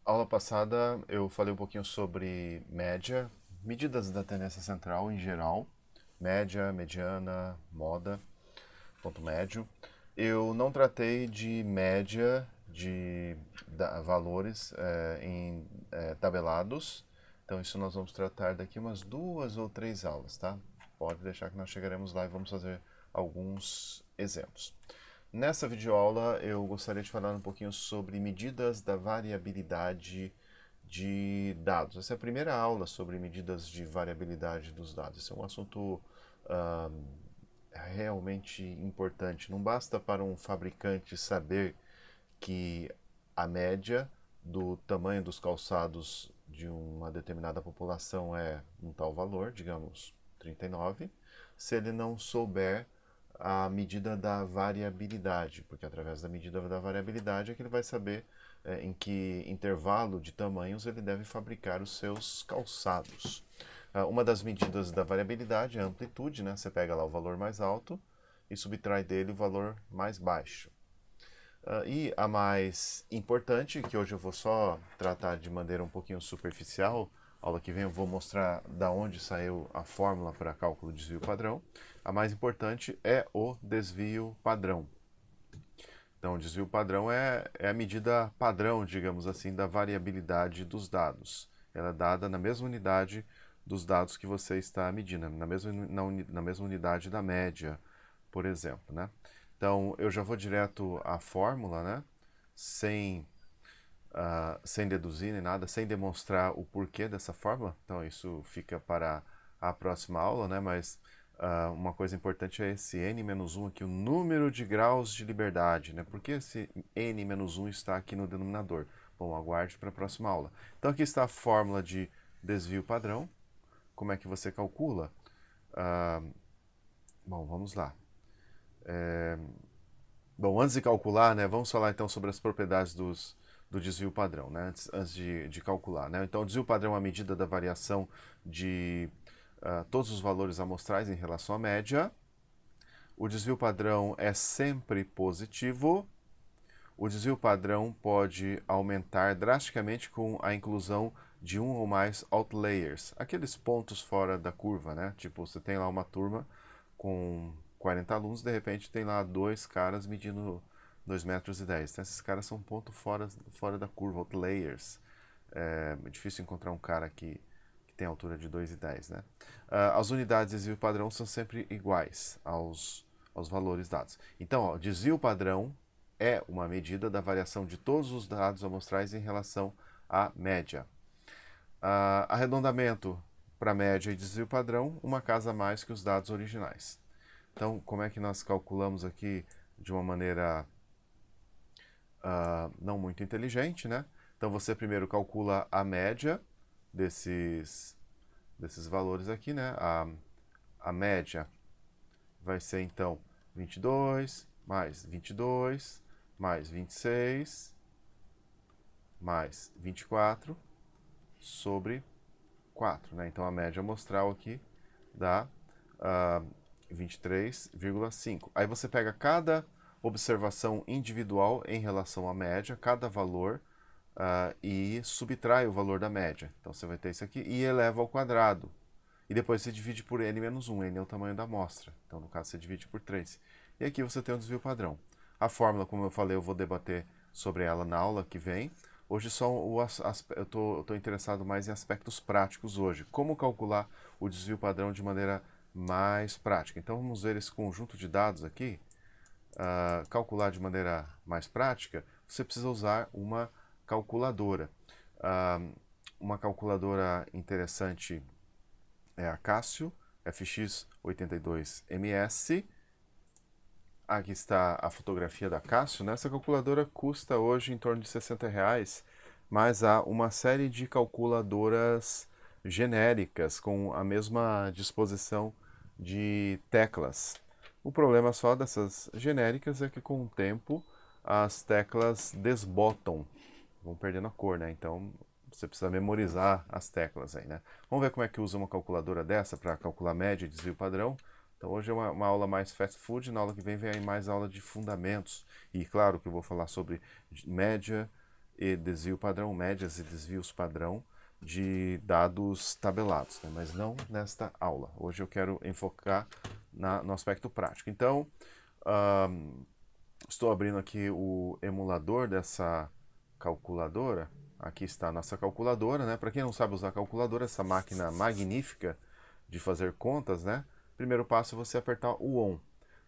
Aula passada eu falei um pouquinho sobre média, medidas da tendência central em geral, média, mediana, moda, ponto médio. Eu não tratei de média de valores em tabelados, então isso nós vamos tratar daqui umas 2 ou 3 aulas, tá? Pode deixar que nós chegaremos lá e vamos fazer alguns exemplos. Nessa videoaula eu gostaria de falar um pouquinho sobre medidas da variabilidade de dados. Essa é a primeira aula sobre medidas de variabilidade dos dados. Esse é um assunto ah, realmente importante. Não basta para um fabricante saber que a média do tamanho dos calçados de uma determinada população é um tal valor, digamos 39, se ele não souber a medida da variabilidade, porque através da medida da variabilidade é que ele vai saber em que intervalo de tamanhos ele deve fabricar os seus calçados. Uma das medidas da variabilidade é a amplitude, né? Você pega lá o valor mais alto e subtrai dele o valor mais baixo. E a mais importante, que hoje eu vou só tratar de maneira um pouquinho superficial, aula que vem eu vou mostrar da onde saiu a fórmula para cálculo de desvio padrão. A mais importante é o desvio padrão. Então, o desvio padrão é a medida padrão, digamos assim, da variabilidade dos dados. Ela é dada na mesma unidade dos dados que você está medindo, na mesma unidade da média, por exemplo, né? Então, eu já vou direto à fórmula, né? Sem, sem deduzir nem nada, sem demonstrar o porquê dessa fórmula. Então, isso fica para a próxima aula, né? Mas uma coisa importante é esse n-1 aqui, o número de graus de liberdade, né? Por que esse n-1 está aqui no denominador? Bom, aguarde para a próxima aula. Então, aqui está a fórmula de desvio padrão. Como é que você calcula? Ah, bom, vamos lá. Bom, antes de calcular, né, vamos falar então sobre as propriedades do desvio padrão, né, antes de calcular. Né? Então, o desvio padrão é a medida da variação de todos os valores amostrais em relação à média. O desvio padrão é sempre positivo. O desvio padrão pode aumentar drasticamente com a inclusão de um ou mais outliers, aqueles pontos fora da curva, né? Tipo, você tem lá uma turma com 40 alunos, de repente tem lá dois caras medindo 2,10 m. Então, esses caras são ponto fora da curva, outliers. É difícil encontrar um cara que tem altura de 2,10 m, né? As unidades de desvio padrão são sempre iguais aos valores dados. Então, ó, desvio padrão é uma medida da variação de todos os dados amostrais em relação à média. Arredondamento para média e desvio padrão, uma casa a mais que os dados originais. Então, como é que nós calculamos aqui de uma maneira não muito inteligente, né? Então, você primeiro calcula a média desses valores aqui, né? A média vai ser, então, 22 mais 22 mais 26 mais 24 sobre 4, né? Então a média amostral aqui dá 23,5. Aí você pega cada observação individual em relação à média, cada valor, e subtrai o valor da média. Então você vai ter isso aqui e eleva ao quadrado. E depois você divide por n-1, n é o tamanho da amostra. Então no caso você divide por 3. E aqui você tem o desvio padrão. A fórmula, como eu falei, eu vou debater sobre ela na aula que vem. Hoje só eu estou interessado mais em aspectos práticos hoje. Como calcular o desvio padrão de maneira mais prática. Então vamos ver esse conjunto de dados aqui. Calcular de maneira mais prática, você precisa usar uma calculadora. Uma calculadora interessante é a Casio FX82MS. Aqui está a fotografia da Casio, né? Essa calculadora custa hoje em torno de R$ 60, mas há uma série de calculadoras genéricas com a mesma disposição de teclas. O problema só dessas genéricas é que com o tempo as teclas desbotam, vão perdendo a cor, né? Então você precisa memorizar as teclas aí, né? Vamos ver como é que usa uma calculadora dessa para calcular média e desvio padrão. Então hoje é uma aula mais fast food, na aula que vem aí mais aula de fundamentos. E claro que eu vou falar sobre média e desvio padrão, médias e desvios padrão de dados tabelados, né? Mas não nesta aula. Hoje eu quero enfocar no aspecto prático. Então, estou abrindo aqui o emulador dessa calculadora. Aqui está a nossa calculadora, né? Para quem não sabe usar calculadora, essa máquina magnífica de fazer contas, né? Primeiro passo é você apertar o ON.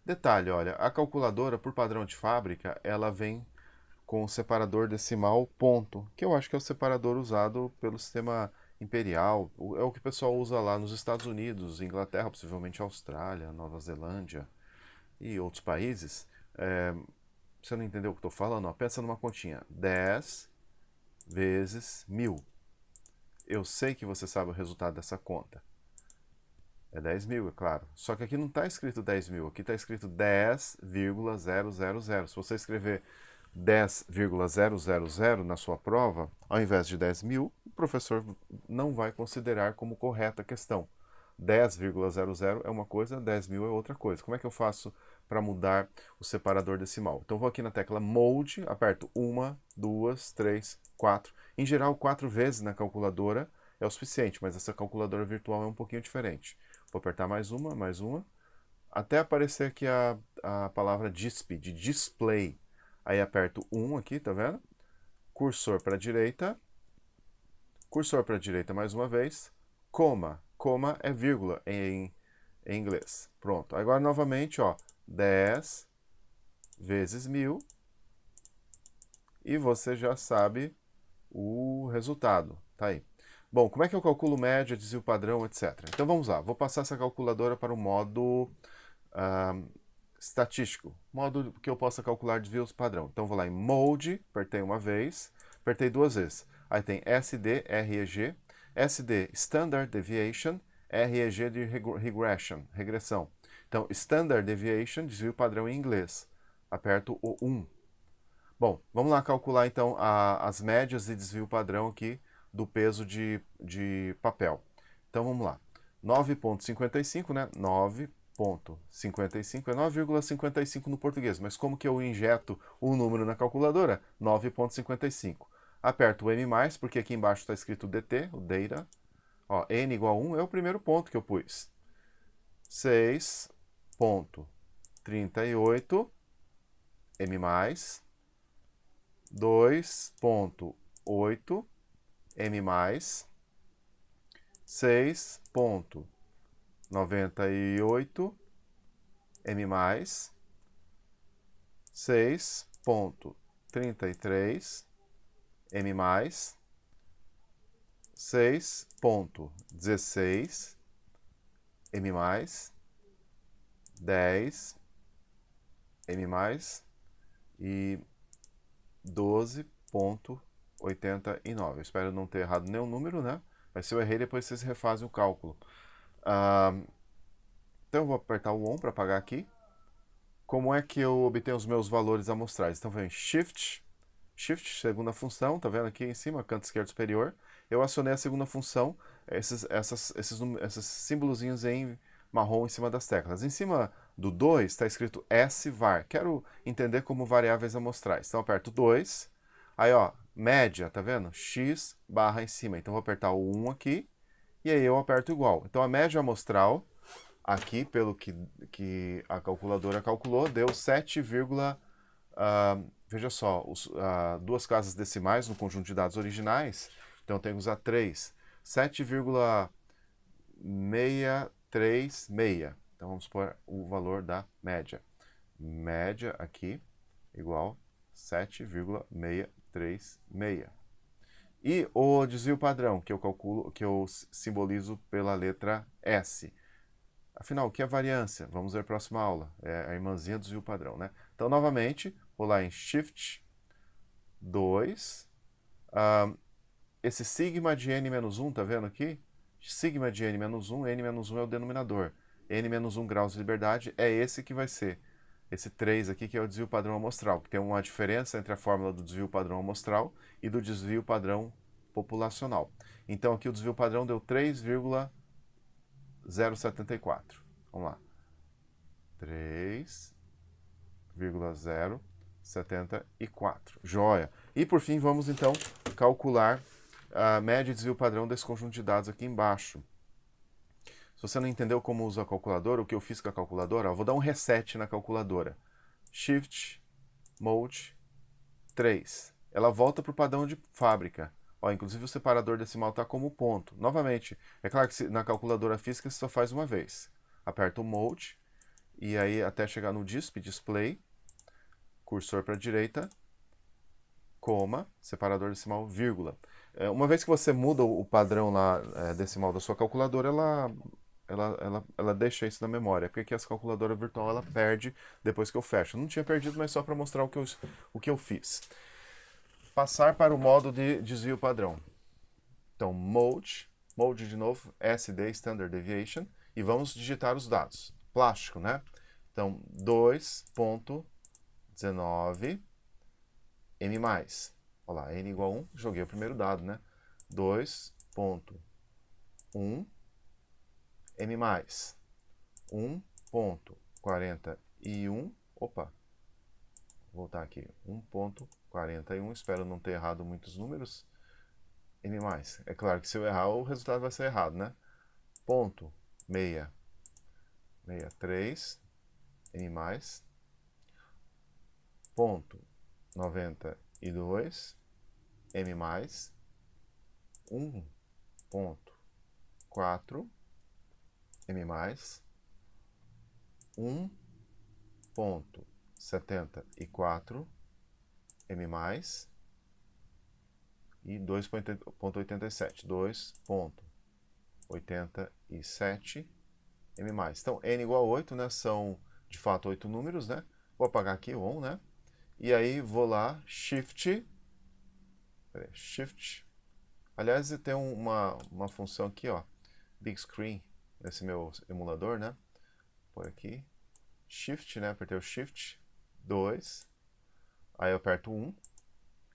Detalhe, olha, a calculadora, por padrão de fábrica, ela vem com o separador decimal ponto, que eu acho que é o separador usado pelo sistema imperial, é o que o pessoal usa lá nos Estados Unidos, Inglaterra, possivelmente Austrália, Nova Zelândia e outros países. Você não entendeu o que estou falando? Ó, pensa numa continha, 10 vezes 1000. Eu sei que você sabe o resultado dessa conta. É 10 mil, é claro. Só que aqui não está escrito 10 mil, aqui está escrito 10,000. Se você escrever 10,000 na sua prova, ao invés de 10 mil, o professor não vai considerar como correta a questão. 10,00 é uma coisa, 10 mil é outra coisa. Como é que eu faço para mudar o separador decimal? Então vou aqui na tecla Mode, aperto 1, 2, 3, 4. Em geral, 4 vezes na calculadora é o suficiente, mas essa calculadora virtual é um pouquinho diferente. Vou apertar mais uma, até aparecer aqui a palavra DISP, de display. Aí aperto 1 aqui, tá vendo? Cursor para a direita mais uma vez, coma. Coma é vírgula em inglês. Pronto. Agora novamente, ó, 10 vezes 1000 e você já sabe o resultado. Tá aí. Bom, como é que eu calculo média, desvio padrão, etc. Então vamos lá. Vou passar essa calculadora para o modo estatístico, modo que eu possa calcular desvios padrão. Então vou lá em Mode, apertei uma vez, apertei duas vezes. Aí tem SD, REG, SD Standard Deviation, REG de Regression, regressão. Então Standard Deviation, desvio padrão em inglês. Aperto o 1. Bom, vamos lá calcular então as médias de desvio padrão aqui do peso de papel. Então vamos lá. 9,55, né? 9,55 é 9,55 no português, mas como que eu injeto o número na calculadora? 9,55. Aperto o M+, porque aqui embaixo está escrito DT, o data. Ó, N igual a 1 é o primeiro ponto que eu pus. 6,38 M+, 2,8 M+, 6,98 M+, 6,33 M+, 6,16 M+, 10 M+, e 12,89. Eu espero não ter errado nenhum número, né? Mas se eu errei, depois vocês refazem o cálculo. Então eu vou apertar o ON para apagar aqui. Como é que eu obtenho os meus valores amostrais? Então vem Shift, segunda função, tá vendo aqui em cima, canto esquerdo superior. Eu acionei a segunda função, esses símbolozinhos em marrom em cima das teclas. Em cima do 2 está escrito SVAR. Quero entender como variáveis amostrais. Então aperto 2, aí ó, média, tá vendo? X barra em cima. Então vou apertar o 1 aqui, e aí eu aperto igual. Então a média amostral, aqui, pelo que a calculadora calculou, deu 7, veja só, duas casas decimais no conjunto de dados originais, então eu tenho que usar 3. 7,636. Então vamos pôr o valor da média. Média aqui igual 7,636. E o desvio padrão, que eu calculo, que eu simbolizo pela letra S. Afinal, o que é variância? Vamos ver a próxima aula. É a irmãzinha do desvio padrão, né? Então, novamente, vou lá em Shift 2. Esse sigma de n-1, tá vendo aqui? Sigma de n-1, n-1 é o denominador. n-1 graus de liberdade é esse que vai ser. Esse 3 aqui que é o desvio padrão amostral, que tem uma diferença entre a fórmula do desvio padrão amostral e do desvio padrão populacional. Então aqui o desvio padrão deu 3,074. Vamos lá. 3,074. 74. Joia. E por fim, vamos então calcular a média e desvio padrão desse conjunto de dados aqui embaixo. Se você não entendeu como usa a calculadora, o que eu fiz com a calculadora, eu vou dar um reset na calculadora. Shift, Mode, 3. Ela volta para o padrão de fábrica. Ó, inclusive o separador decimal está como ponto. Novamente, é claro que na calculadora física você só faz uma vez. Aperta o Mode, e aí até chegar no Display, cursor para a direita, coma, separador decimal, vírgula. Uma vez que você muda o padrão lá, decimal da sua calculadora, ela deixa isso na memória, porque aqui essa calculadora virtual ela perde depois que eu fecho. Eu não tinha perdido, mas só para mostrar o que eu fiz. Passar para o modo de desvio padrão. Então, Mode de novo, SD, Standard Deviation, e vamos digitar os dados. Plástico, né? Então, 2.19 M+. Olha lá, N igual a 1, joguei o primeiro dado, né? 2.1 M+. 1.41, opa, vou voltar aqui, 1.41, espero não ter errado muitos números, M+. É claro que se eu errar, o resultado vai ser errado, né? Ponto 63, M+, ponto 92, M+, 1.4, M+, 1.74, M+, e 2.87, 2.87 M+. Então, N igual a 8, né? São, de fato, 8 números, né? Vou apagar aqui o ON, né? E aí, vou lá, Shift. Aliás, tem uma função aqui, ó. Big Screen, nesse meu emulador, né? Por aqui. Shift, né? Apertei o Shift. 2. Aí eu aperto 1.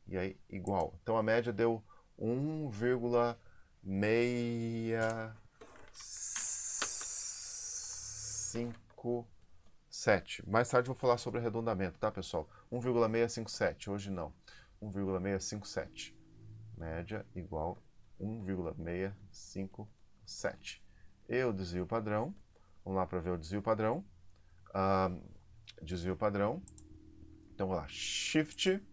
E aí, igual. Então, a média deu 1,657. Mais tarde eu vou falar sobre arredondamento, tá, pessoal? 1,657. Hoje não. 1,657. Média igual 1,657. E o desvio padrão. Vamos lá para ver o desvio padrão. Desvio padrão. Então, vamos lá. Shift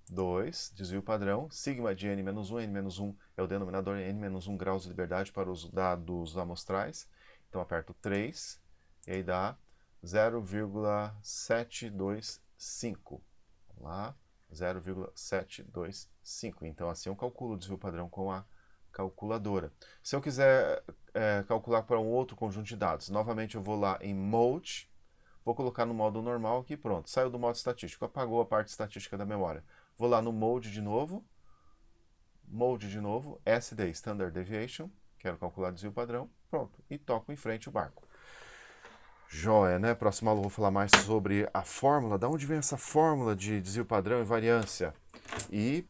2, desvio padrão, sigma de n-1, n-1 é o denominador, n-1 graus de liberdade para os dados amostrais. Então aperto 3, e aí dá 0,725. Vamos lá, 0,725. Então assim eu calculo o desvio padrão com a calculadora. Se eu quiser calcular para um outro conjunto de dados, novamente eu vou lá em Mode, vou colocar no modo normal aqui, pronto. Saiu do modo estatístico, apagou a parte estatística da memória. Vou lá no Mode de novo, SD, Standard Deviation, quero calcular desvio padrão, pronto, e toco em frente o barco. Joia, né? Próxima aula eu vou falar mais sobre a fórmula, da onde vem essa fórmula de desvio padrão e variância. E,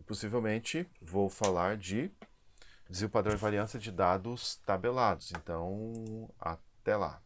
possivelmente, vou falar de desvio padrão e variância de dados tabelados. Então, até lá.